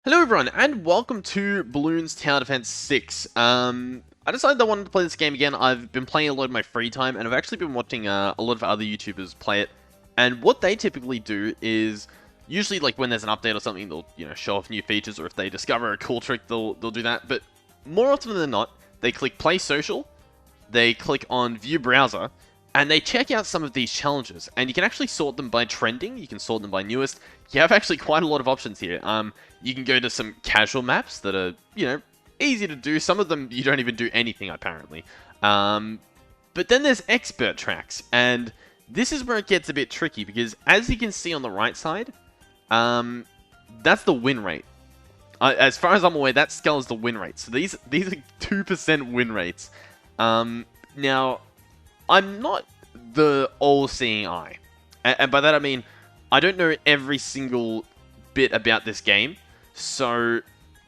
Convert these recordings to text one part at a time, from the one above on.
Hello everyone, and welcome to Bloons Tower Defence 6. I decided I wanted to play this game again. I've been playing a lot in my free time, and I've actually been watching a lot of other YouTubers play it. And what they typically do is, usually like when there's an update or something, they'll show off new features, or if they discover a cool trick, they'll do that. But more often than not, they click Play Social, they click on View Browser, and they check out some of these challenges, and you can actually sort them by trending, you can sort them by newest. You have actually quite a lot of options here. You can go to some casual maps that are, easy to do. Some of them you don't even do anything, apparently. But then there's expert tracks, and this is where it gets a bit tricky, because as you can see on the right side, that's the win rate. As far as I'm aware, that scale is the win rate. So these are 2% win rates. Now, I'm not the all-seeing eye. And by that I mean, I don't know every single bit about this game. So,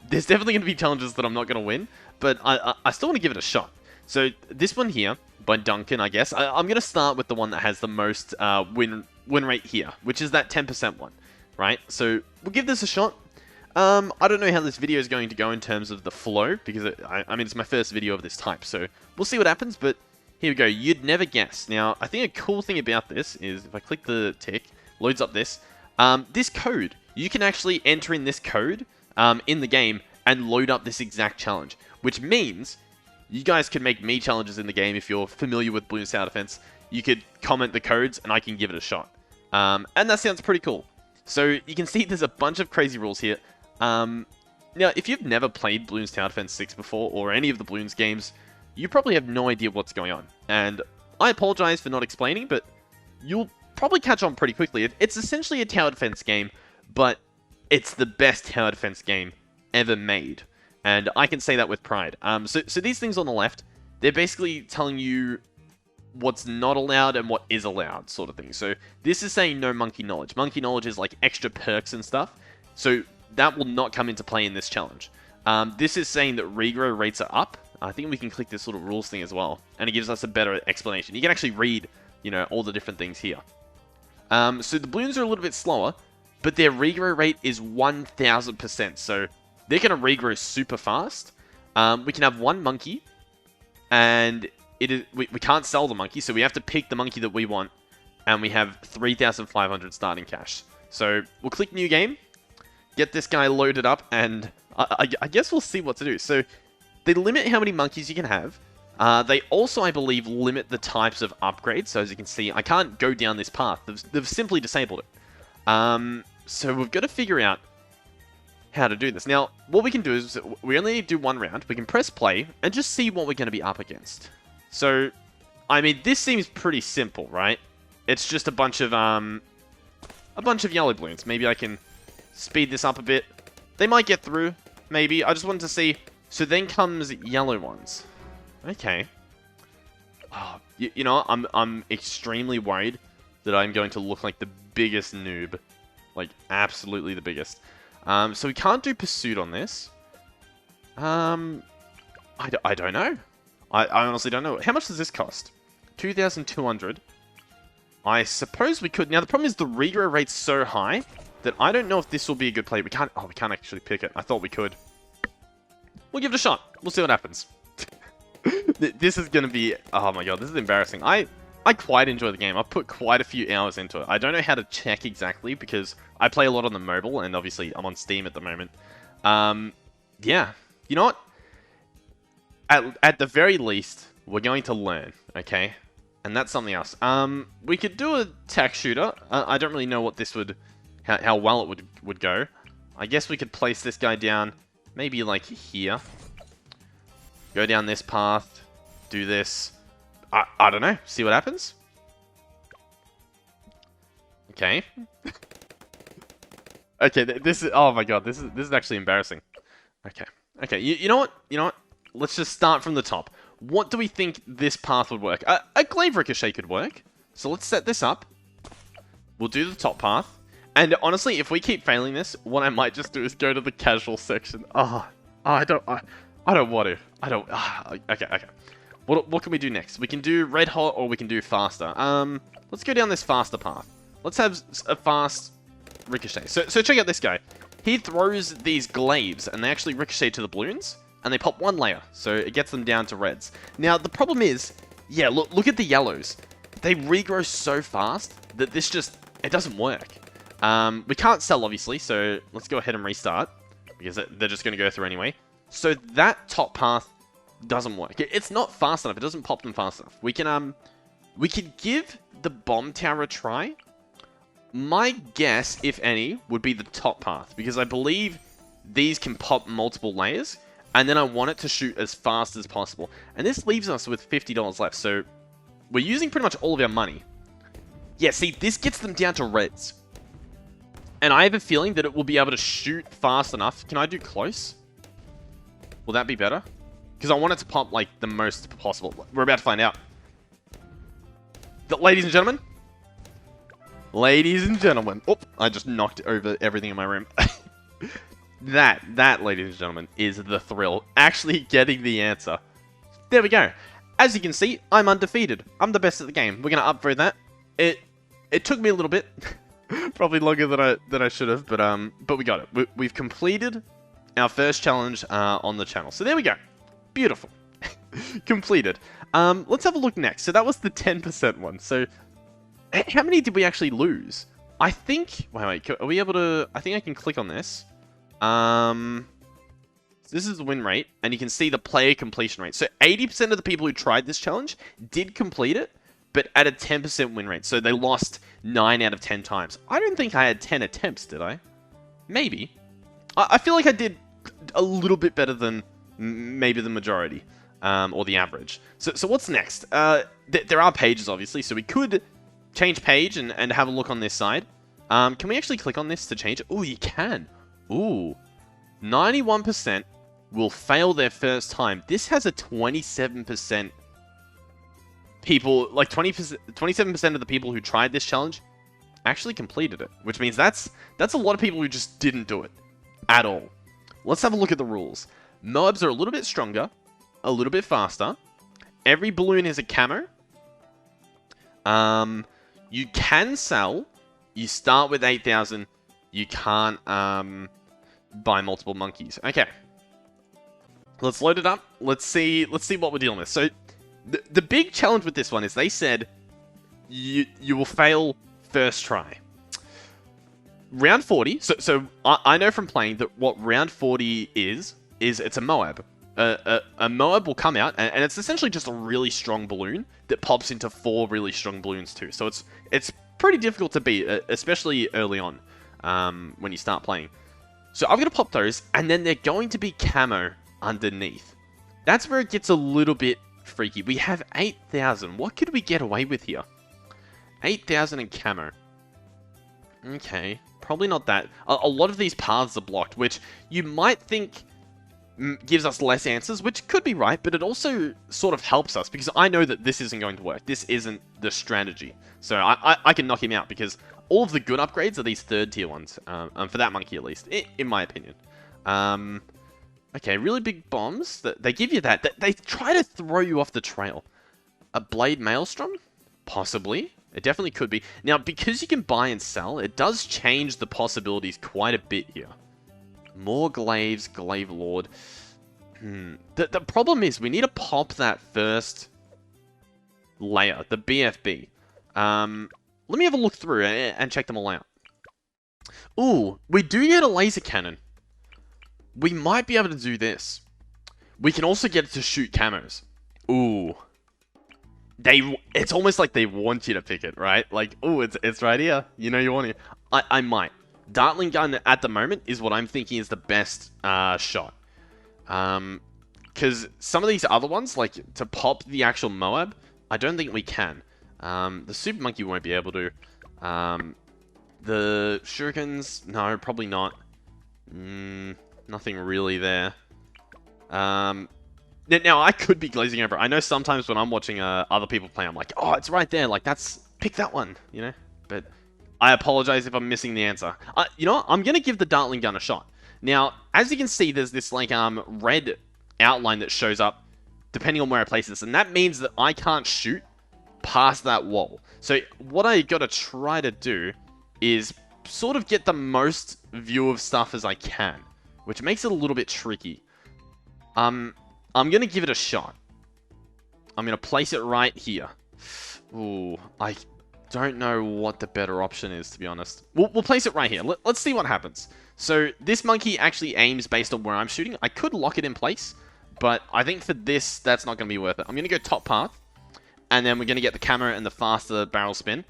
there's definitely going to be challenges that I'm not going to win. But I still want to give it a shot. So, this one here, by Duncan, I guess. I'm going to start with the one that has the most win rate here. Which is that 10% one. Right? So, we'll give this a shot. I don't know how this video is going to go in terms of the flow. Because, I mean, it's my first video of this type. So, we'll see what happens. But here we go, you'd never guess. Now, I think a cool thing about this is, if I click the tick, loads up this code. You can actually enter in this code in the game and load up this exact challenge. Which means, you guys can make me challenges in the game if you're familiar with Bloons Tower Defence. You could comment the codes and I can give it a shot. And that sounds pretty cool. So, you can see there's a bunch of crazy rules here. Now, if you've never played Bloons Tower Defence 6 before, or any of the Bloons games, you probably have no idea what's going on. And I apologize for not explaining, but you'll probably catch on pretty quickly. It's essentially a tower defense game, but it's the best tower defense game ever made. And I can say that with pride. So these things on the left, they're basically telling you what's not allowed and what is allowed, sort of thing. So this is saying no monkey knowledge. Monkey knowledge is like extra perks and stuff. So that will not come into play in this challenge. This is saying that regrow rates are up. I think we can click this little rules thing as well, and it gives us a better explanation. You can actually read, all the different things here. So the balloons are a little bit slower, but their regrow rate is 1000%, so they're going to regrow super fast. We can have one monkey, and we can't sell the monkey, so we have to pick the monkey that we want, and we have 3,500 starting cash. So we'll click new game, get this guy loaded up, and I guess we'll see what to do. So they limit how many monkeys you can have. They also, I believe, limit the types of upgrades. So as you can see, I can't go down this path. They've simply disabled it. So we've got to figure out how to do this. Now, what we can do is, we only need to do one round. We can press play and just see what we're going to be up against. So, I mean, this seems pretty simple, right? It's just a bunch of yellow balloons. Maybe I can speed this up a bit. They might get through, maybe. I just wanted to see. So then comes yellow ones. Okay. Oh, you know, I'm extremely worried that I'm going to look like the biggest noob. Like, absolutely the biggest. So we can't do pursuit on this. I don't know. I honestly don't know. How much does this cost? 2,200. I suppose we could. Now, the problem is the regrow rate's so high that I don't know if this will be a good play. We can't actually pick it. I thought we could. We'll give it a shot. We'll see what happens. This is going to be... Oh my god, this is embarrassing. I quite enjoy the game. I've put quite a few hours into it. I don't know how to check exactly because I play a lot on the mobile and obviously I'm on Steam at the moment. Yeah. You know what? At the very least, we're going to learn, okay? And that's something else. We could do a tack shooter. I don't really know what this would... How well it would go. I guess we could place this guy down... Maybe like here. Go down this path. Do this. I don't know. See what happens. Okay. Okay, this is... Oh my god, this is actually embarrassing. Okay. Okay, you know what? You know what? Let's just start from the top. What do we think this path would work? A glaive ricochet could work. So let's set this up. We'll do the top path. And honestly, if we keep failing this, what I might just do is go to the casual section. I don't want to. Okay. What can we do next? We can do red hot or we can do faster. Let's go down this faster path. Let's have a fast ricochet. So check out this guy. he throws these glaives, and they actually ricochet to the balloons, and they pop one layer, so it gets them down to reds. Now, the problem is, yeah, look at the yellows. They regrow so fast that this just, it doesn't work. We can't sell, obviously, so let's go ahead and restart, because they're just going to go through anyway. So that top path doesn't work. It's not fast enough. It doesn't pop them fast enough. We could give the bomb tower a try. My guess, if any, would be the top path, because I believe these can pop multiple layers, and then I want it to shoot as fast as possible. And this leaves us with $50 left, so we're using pretty much all of our money. Yeah, see, this gets them down to reds. And I have a feeling that it will be able to shoot fast enough. Can I do close? Will that be better? Because I want it to pop, like, the most possible. We're about to find out. Ladies and gentlemen. Ladies and gentlemen. Oh, I just knocked over everything in my room. That, ladies and gentlemen, is the thrill. Actually getting the answer. There we go. As you can see, I'm undefeated. I'm the best at the game. We're going to upgrade that. It took me a little bit. Probably longer than I should have, but we got it. We've completed our first challenge on the channel. So there we go. Beautiful. Completed. Let's have a look next. So that was the 10% one. So how many did we actually lose? I think... Wait, are we able to... I think I can click on this. So this is the win rate, and you can see the player completion rate. So 80% of the people who tried this challenge did complete it, but at a 10% win rate. So they lost 9 out of 10 times. I don't think I had 10 attempts, did I? Maybe. I feel like I did a little bit better than maybe the majority, or the average. So what's next? There are pages, obviously, so we could change page and have a look on this side. Can we actually click on this to change it? Oh, you can. Ooh. 91% will fail their first time. This has a 27% people, like 27% of the people who tried this challenge actually completed it, which means that's a lot of people who just didn't do it at all. Let's have a look at the rules. Moabs are a little bit stronger, a little bit faster. Every balloon is a camo. You can sell. You start with 8,000. You can't buy multiple monkeys. Okay. Let's load it up. Let's see what we're dealing with. So the big challenge with this one is they said you will fail first try. Round 40. So I know from playing that what round 40 is it's a Moab. A Moab will come out, and it's essentially just a really strong balloon that pops into 4 really strong balloons too. So it's pretty difficult to beat, especially early on when you start playing. So I'm going to pop those, and then they're going to be camo underneath. That's where it gets a little bit freaky. We have 8,000. What could we get away with here? 8,000 in camo. Okay, probably not that. A lot of these paths are blocked, which you might think gives us less answers, which could be right, but it also sort of helps us, because I know that this isn't going to work. This isn't the strategy. So I can knock him out, because all of the good upgrades are these 3rd tier ones, for that monkey at least, in my opinion. Okay, really big bombs. They give you that. They try to throw you off the trail. A blade maelstrom? Possibly. It definitely could be. Now, because you can buy and sell, it does change the possibilities quite a bit here. More glaives, glaive lord. The problem is we need to pop that first layer, the BFB. Let me have a look through and check them all out. Ooh, we do get a laser cannon. We might be able to do this. We can also get it to shoot camos. Ooh. It's almost like they want you to pick it, right? Like, ooh, it's right here. You know you want it. I might. Dartling gun at the moment is what I'm thinking is the best shot. Because some of these other ones, like to pop the actual Moab, I don't think we can. The Super Monkey won't be able to. The Shurikens, no, probably not. Nothing really there. Now, I could be glazing over. I know sometimes when I'm watching other people play, I'm like, oh, it's right there. Like, pick that one, you know? But I apologize if I'm missing the answer. You know what? I'm going to give the Dartling gun a shot. Now, as you can see, there's this, like, red outline that shows up depending on where I place this. And that means that I can't shoot past that wall. So what I got to try to do is sort of get the most view of stuff as I can, which makes it a little bit tricky. I'm going to give it a shot. I'm going to place it right here. Ooh, I don't know what the better option is, to be honest. We'll place it right here. Let's see what happens. So this monkey actually aims based on where I'm shooting. I could lock it in place, but I think for this, that's not going to be worth it. I'm going to go top path, and then we're going to get the camera and the faster barrel spin.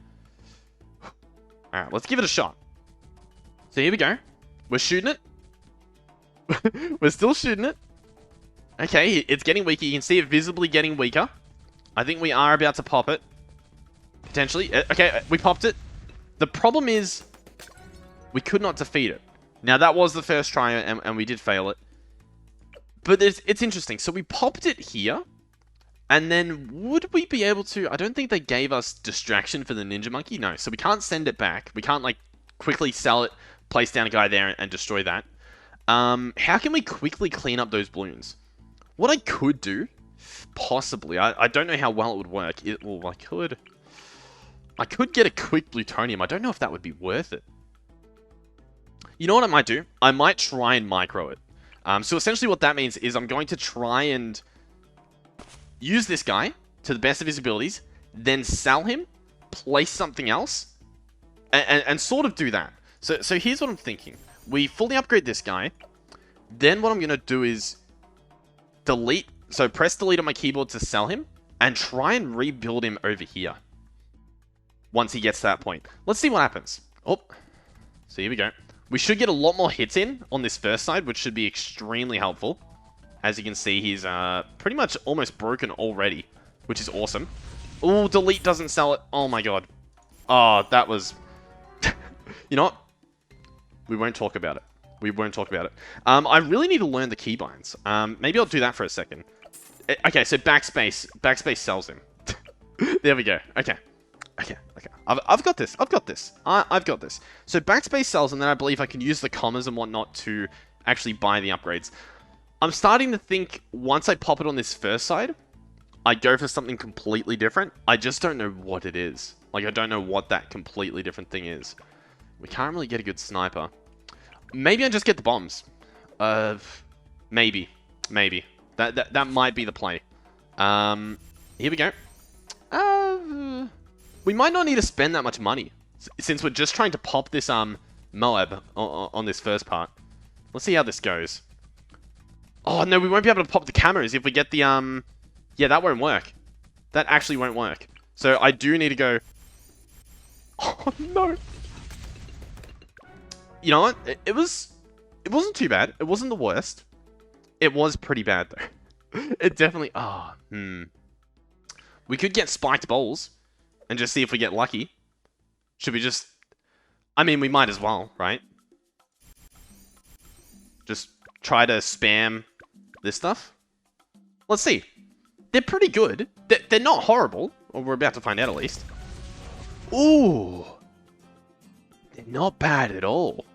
Alright, let's give it a shot. So here we go. We're shooting it. We're still shooting it. Okay, it's getting weaker. You can see it visibly getting weaker. I think we are about to pop it. Potentially. Okay, we popped it. The problem is we could not defeat it. Now, that was the first try, and we did fail it. But it's interesting. So we popped it here. And then would we be able to... I don't think they gave us distraction for the ninja monkey. No, so we can't send it back. We can't, like, quickly sell it, place down a guy there, and destroy that. How can we quickly clean up those balloons? What I could do, possibly, I don't know how well it would work. Well, I could get a quick plutonium. I don't know if that would be worth it. You know what I might do? I might try and micro it. So essentially what that means is I'm going to try and use this guy to the best of his abilities, then sell him, place something else, and sort of do that. So here's what I'm thinking. We fully upgrade this guy. Then what I'm going to do is delete. So press delete on my keyboard to sell him and try and rebuild him over here. Once he gets to that point. Let's see what happens. Oh, so here we go. We should get a lot more hits in on this first side, which should be extremely helpful. As you can see, he's pretty much almost broken already, which is awesome. Oh, delete doesn't sell it. Oh my god. Oh, that was... You know what? We won't talk about it. We won't talk about it. I really need to learn the keybinds. Maybe I'll do that for a second. Okay, so backspace. Backspace sells him. There we go. Okay. Okay. I've got this. I've got this. I've got this. So backspace sells, and then I believe I can use the commas and whatnot to actually buy the upgrades. I'm starting to think once I pop it on this first side, I go for something completely different. I just don't know what it is. Like, I don't know what that completely different thing is. We can't really get a good sniper. Maybe I just get the bombs. Maybe. That might be the play. Here we go. We might not need to spend that much money, since we're just trying to pop this Moab on this first part. Let's see how this goes. Oh no, we won't be able to pop the cameras if we get the yeah, that won't work. That actually won't work. So I do need to go. Oh no. You know what? It wasn't too bad. It wasn't the worst. It was pretty bad though. It definitely... We could get spiked bowls and just see if we get lucky. Should we just... I mean, we might as well, right? Just try to spam this stuff. Let's see. They're pretty good. They're not horrible. Or we're about to find out at least. Ooh. They're not bad at all.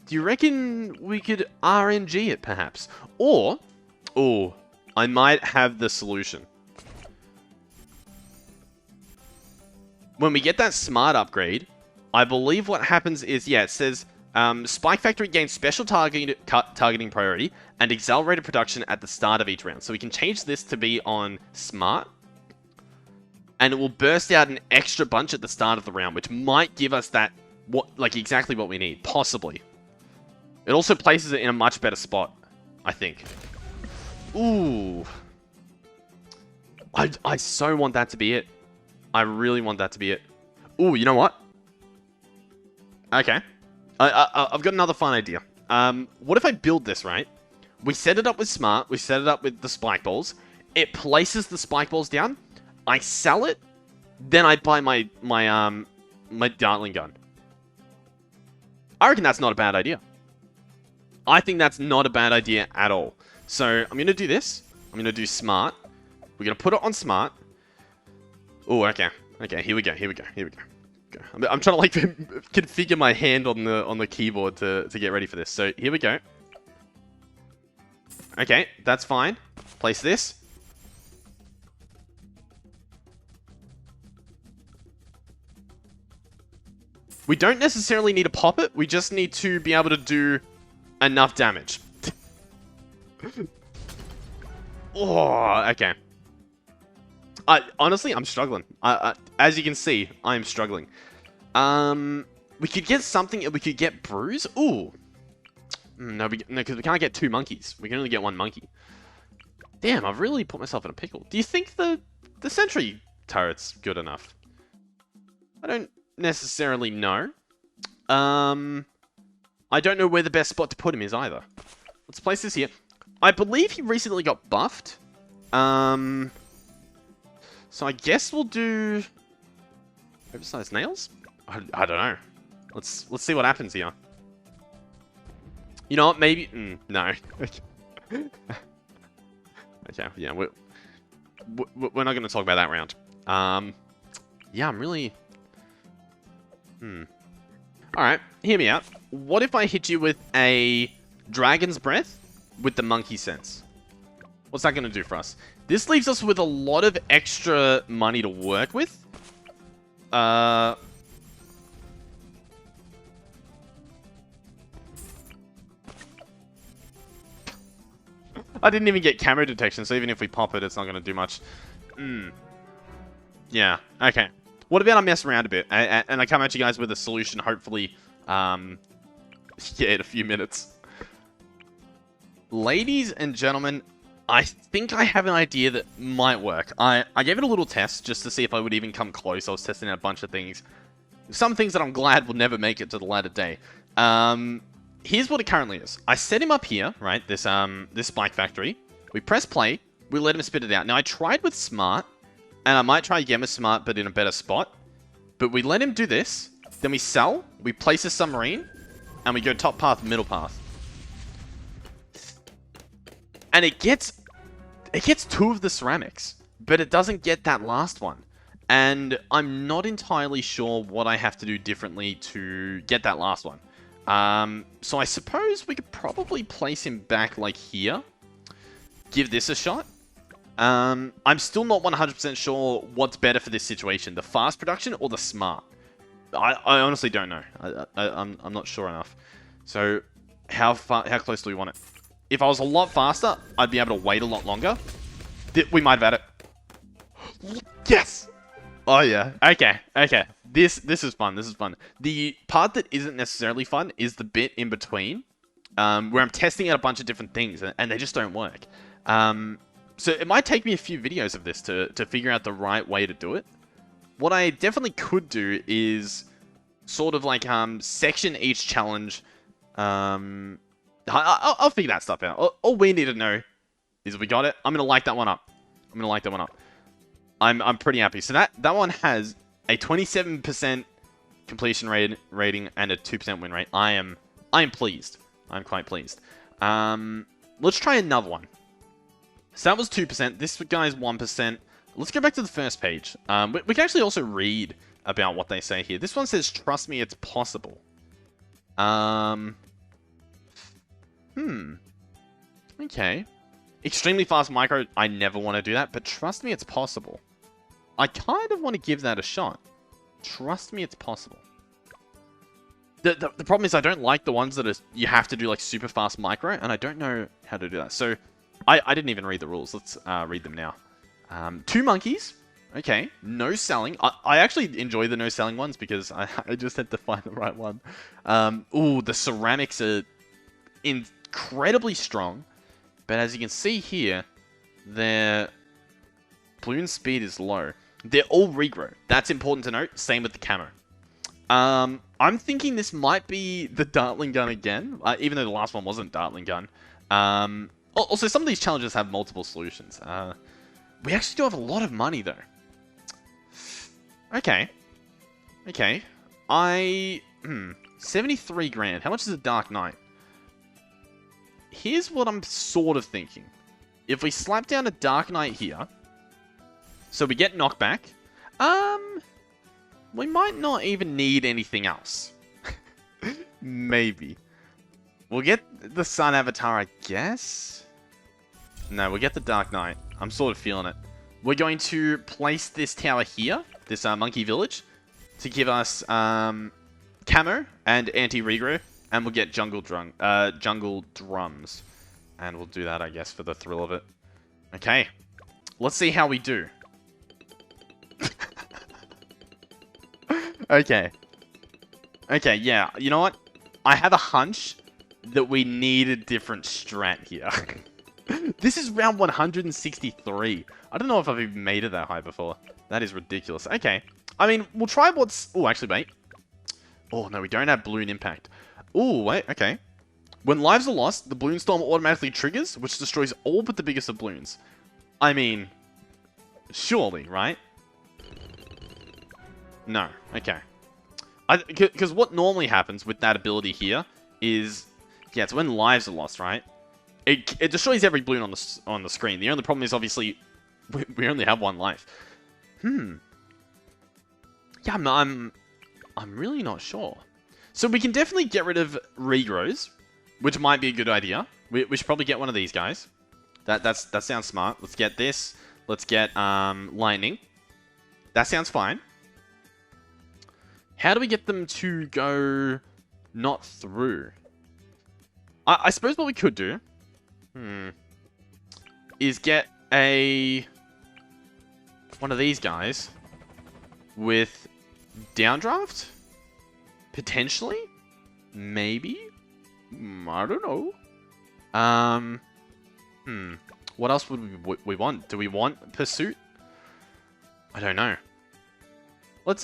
Do you reckon we could RNG it, perhaps? Or... Oh, I might have the solution. When we get that smart upgrade, I believe what happens is... Yeah, it says... Spike Factory gains special targeting priority and accelerated production at the start of each round. So we can change this to be on smart. And it will burst out an extra bunch at the start of the round, which might give us that... like exactly what we need. Possibly. It also places it in a much better spot, I think. Ooh. I so want that to be it. I really want that to be it. Ooh, you know what? Okay. I've got another fun idea. What if I build this, right? We set it up with smart. We set it up with the spike balls. It places the spike balls down. I sell it. Then I buy my Dartling gun. I reckon that's not a bad idea. I think that's not a bad idea at all. So, I'm going to do this. I'm going to do smart. We're going to put it on smart. Oh, okay. Okay, here we go. I'm trying to, like, configure my hand on the keyboard to get ready for this. So, here we go. Okay, that's fine. Place this. We don't necessarily need to pop it. We just need to be able to do enough damage. Oh, okay. Honestly, I'm struggling. As you can see, I'm struggling. We could get something. We could get Bruise. Ooh. No, because we can't get 2 monkeys. We can only get 1 monkey. Damn, I've really put myself in a pickle. Do you think the sentry turret's good enough? I don't necessarily know. I don't know where the best spot to put him is either. Let's place this here. I believe he recently got buffed. So I guess we'll do oversized nails? I don't know. Let's see what happens here. You know what? Maybe no. Okay, yeah, we're not going to talk about that round. Yeah, I'm really. All right, hear me out. What if I hit you with a Dragon's Breath with the Monkey Sense? What's that going to do for us? This leaves us with a lot of extra money to work with. I didn't even get camo detection, so even if we pop it, it's not going to do much. Yeah, okay. What about I mess around a bit, and I come at you guys with a solution, hopefully, yeah, in a few minutes. Ladies and gentlemen, I think I have an idea that might work. I gave it a little test just to see if I would even come close. I was testing out a bunch of things. Some things that I'm glad will never make it to the latter day. Here's what it currently is. I set him up here, right? This spike factory. We press play. We let him spit it out. Now, I tried with smart, and I might try again with smart, but in a better spot. But we let him do this. Then we sell. We place a submarine, and we go top path, middle path. And it gets 2 of the ceramics, but it doesn't get that last one. And I'm not entirely sure what I have to do differently to get that last one. So I suppose we could probably place him back like here. Give this a shot. I'm still not 100% sure what's better for this situation, the fast production or the smart. I honestly don't know. I'm not sure enough. So how close do we want it? If I was a lot faster, I'd be able to wait a lot longer. We might have had it. Yes! Oh yeah. Okay. This is fun. This is fun. The part that isn't necessarily fun is the bit in between, where I'm testing out a bunch of different things and they just don't work. So it might take me a few videos of this to figure out the right way to do it. What I definitely could do is sort of like section each challenge. I'll figure that stuff out. All we need to know is we got it. I'm gonna like that one up. I'm pretty happy. So that one has a 27% completion rating and a 2% win rate. I am pleased. I'm quite pleased. Let's try another one. So that was 2%. This guy's 1%. Let's go back to the first page. We can actually also read about what they say here. This one says, "Trust me, it's possible." Okay. Extremely fast micro. I never want to do that, but trust me, it's possible. I kind of want to give that a shot. Trust me, it's possible. The problem is I don't like the ones that are, you have to do like super fast micro, and I don't know how to do that. So I didn't even read the rules. Let's read them now. 2 monkeys. Okay. No selling. I actually enjoy the no selling ones because I just had to find the right one. Ooh, the ceramics are incredibly strong. But as you can see here, their balloon speed is low. They're all regrow. That's important to note. Same with the camo. I'm thinking this might be the Dartling gun again, even though the last one wasn't Dartling gun. Also, some of these challenges have multiple solutions. We actually do have a lot of money, though. Okay. 73 grand. How much is a Dark Knight? Here's what I'm sort of thinking. If we slap down a Dark Knight here, so we get knockback, we might not even need anything else. Maybe. We'll get the Sun Avatar, I guess? No, we'll get the Dark Knight. I'm sort of feeling it. We're going to place this tower here, this Monkey Village, to give us camo and anti-regro, and we'll get jungle drums. And we'll do that, I guess, for the thrill of it. Okay. Let's see how we do. Okay. Okay, yeah. You know what? I have a hunch that we need a different strat here. This is round 163. I don't know if I've even made it that high before. That is ridiculous. Okay. I mean, we'll try what's... Oh, actually, wait. Oh, no, we don't have balloon impact. Oh, wait, okay. When lives are lost, the balloon storm automatically triggers, which destroys all but the biggest of balloons. I mean, surely, right? No, okay. Because what normally happens with that ability here is... Yeah, it's when lives are lost, right? It destroys every balloon on the screen. The only problem is, obviously, we only have one life. Yeah, I'm really not sure. So we can definitely get rid of regrows, which might be a good idea. We should probably get one of these guys. That sounds smart. Let's get this. Let's get lightning. That sounds fine. How do we get them to go not through? I suppose what we could do is get one of these guys with downdraft? Potentially? Maybe? I don't know. What else would we want? Do we want pursuit? I don't know. Let's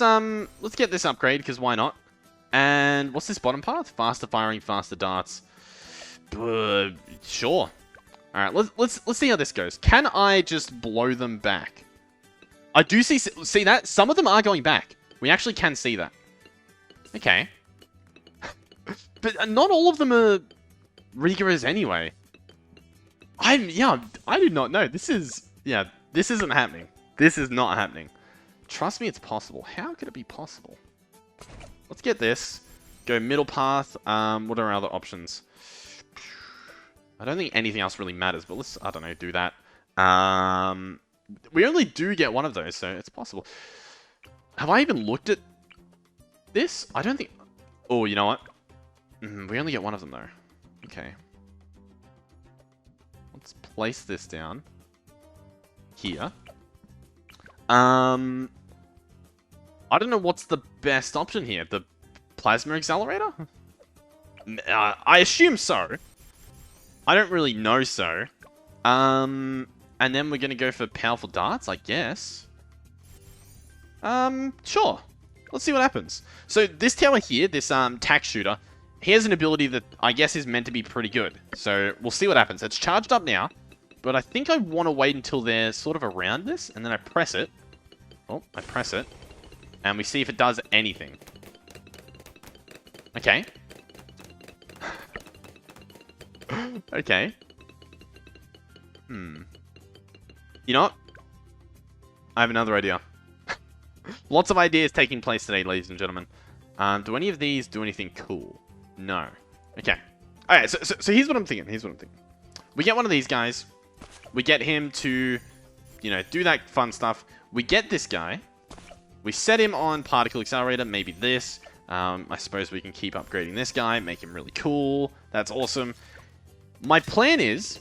get this upgrade, because why not? And what's this bottom path? Faster firing, faster darts. Sure. Alright, let's see how this goes. Can I just blow them back? I do see that? Some of them are going back. We actually can see that. Okay. But not all of them are regrows anyway. I do not know. This isn't happening. This is not happening. Trust me, it's possible. How could it be possible? Let's get this. Go middle path. What are our other options? I don't think anything else really matters, but let's, I don't know, do that. We only do get one of those, so it's possible. Have I even looked at this? I don't think... Oh, you know what? We only get one of them, though. Okay. Let's place this down. Here. I don't know what's the best option here. The plasma accelerator? I assume so. I don't really know so. And then we're going to go for powerful darts, I guess. Sure. Let's see what happens. So this tower here, this tack shooter, he has an ability that I guess is meant to be pretty good. So we'll see what happens. It's charged up now, but I think I want to wait until they're sort of around this, and then I press it. Oh, I press it. And we see if it does anything. Okay. Okay. You know what? I have another idea. Lots of ideas taking place today, ladies and gentlemen. Do any of these do anything cool? No. Okay. Alright, so here's what I'm thinking. We get one of these guys. We get him to, you know, do that fun stuff. We get this guy. We set him on particle accelerator, maybe this. I suppose we can keep upgrading this guy, make him really cool. That's awesome. My plan is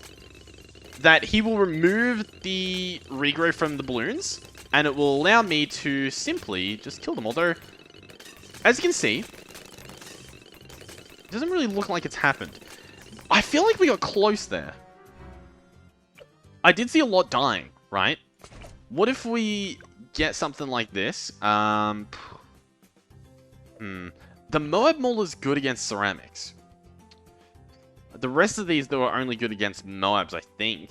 that he will remove the regrow from the balloons, and it will allow me to simply just kill them. Although, as you can see, it doesn't really look like it's happened. I feel like we got close there. I did see a lot dying, right? What if we get something like this? The Moab Mole is good against ceramics. The rest of these, though, are only good against Moabs, I think.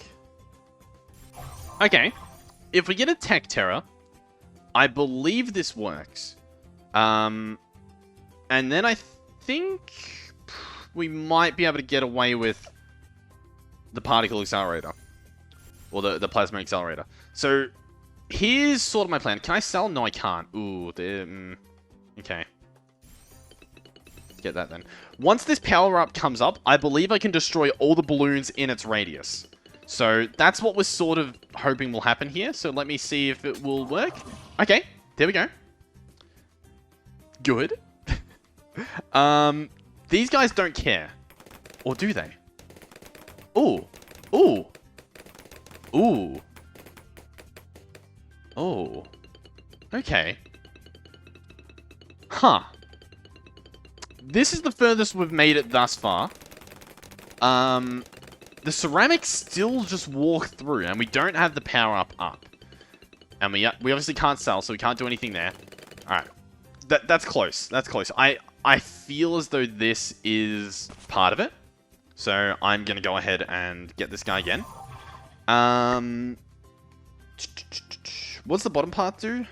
Okay. If we get a Tech Terror, I believe this works. And then I think we might be able to get away with the Particle Accelerator. Or the Plasma Accelerator. So, here's sort of my plan. Can I sell? No, I can't. Ooh, okay. Get that then. Once this power-up comes up, I believe I can destroy all the balloons in its radius. So, that's what we're sort of hoping will happen here. So, let me see if it will work. Okay, there we go. Good. These guys don't care. Or do they? Ooh. Ooh. Ooh. Oh. Okay. Huh. This is the furthest we've made it thus far. The ceramics still just walk through, and we don't have the power up. And we obviously can't sell, so we can't do anything there. Alright. That's close. That's close. I feel as though this is part of it. So I'm going to go ahead and get this guy again. What's the bottom part do?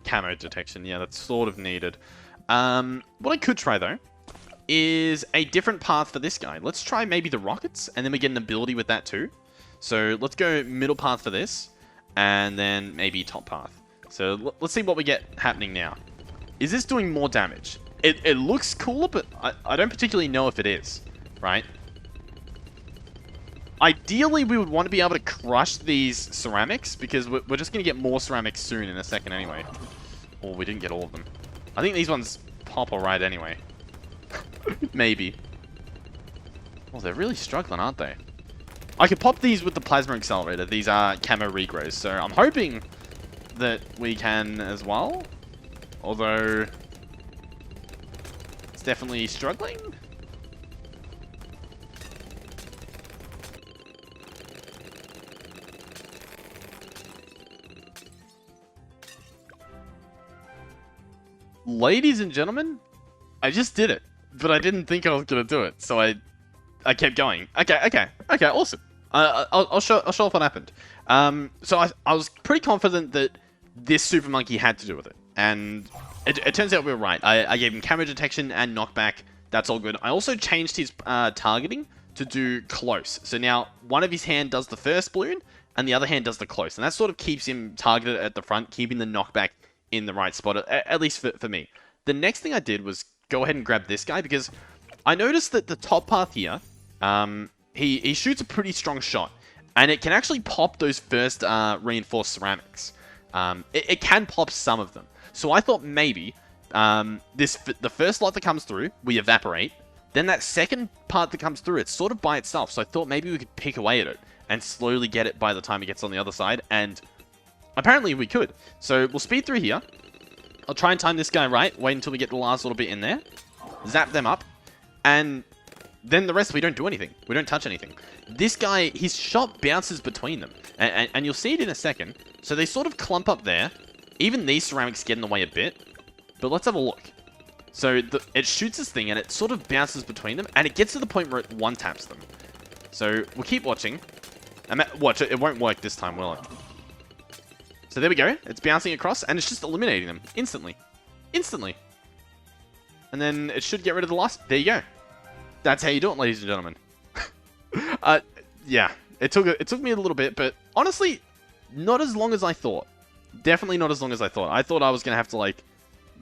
Camo detection. Yeah, that's sort of needed. What I could try, though, is a different path for this guy. Let's try maybe the rockets, and then we get an ability with that too. So let's go middle path for this, and then maybe top path. So let's see what we get happening now. Is this doing more damage? It looks cooler, but I don't particularly know if it is, right? Ideally, we would want to be able to crush these ceramics, because we're just going to get more ceramics soon in a second anyway. Or we didn't get all of them. I think these ones pop alright anyway. Maybe. Oh, they're really struggling, aren't they? I could pop these with the plasma accelerator. These are camo regrows, so I'm hoping that we can as well. Although, it's definitely struggling. Ladies and gentlemen, I just did it, but I didn't think I was gonna do it, so I kept going. Okay, awesome. I'll show off what happened. So I was pretty confident that this super monkey had to do with it, and it turns out we were right. I gave him camera detection and knockback. That's all good. I also changed his targeting to do close. So now one of his hand does the first balloon, and the other hand does the close, and that sort of keeps him targeted at the front, keeping the knockback in the right spot, at least for me. The next thing I did was go ahead and grab this guy, because I noticed that the top path here, he shoots a pretty strong shot, and it can actually pop those first reinforced ceramics. It can pop some of them. So I thought maybe the first lot that comes through, we evaporate. Then that second part that comes through, it's sort of by itself. So I thought maybe we could pick away at it and slowly get it by the time it gets on the other side, and apparently we could. So we'll speed through here. I'll try and time this guy right. Wait until we get the last little bit in there. Zap them up. And then the rest, we don't do anything. We don't touch anything. This guy, his shot bounces between them. And you'll see it in a second. So they sort of clump up there. Even these ceramics get in the way a bit. But let's have a look. So it shoots this thing and it sort of bounces between them. And it gets to the point where it one-taps them. So we'll keep watching. Watch, it won't work this time, will it? So there we go. It's bouncing across, and it's just eliminating them instantly. Instantly. And then it should get rid of the last. There you go. That's how you do it, ladies and gentlemen. Yeah. It took me a little bit, but honestly, not as long as I thought. Definitely not as long as I thought. I thought I was going to have to, like,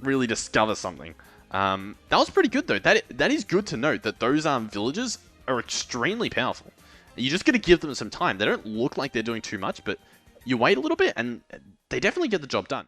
really discover something. That was pretty good, though. That is good to note, that those villagers are extremely powerful. You just got to give them some time. They don't look like they're doing too much, but you wait a little bit, and they definitely get the job done.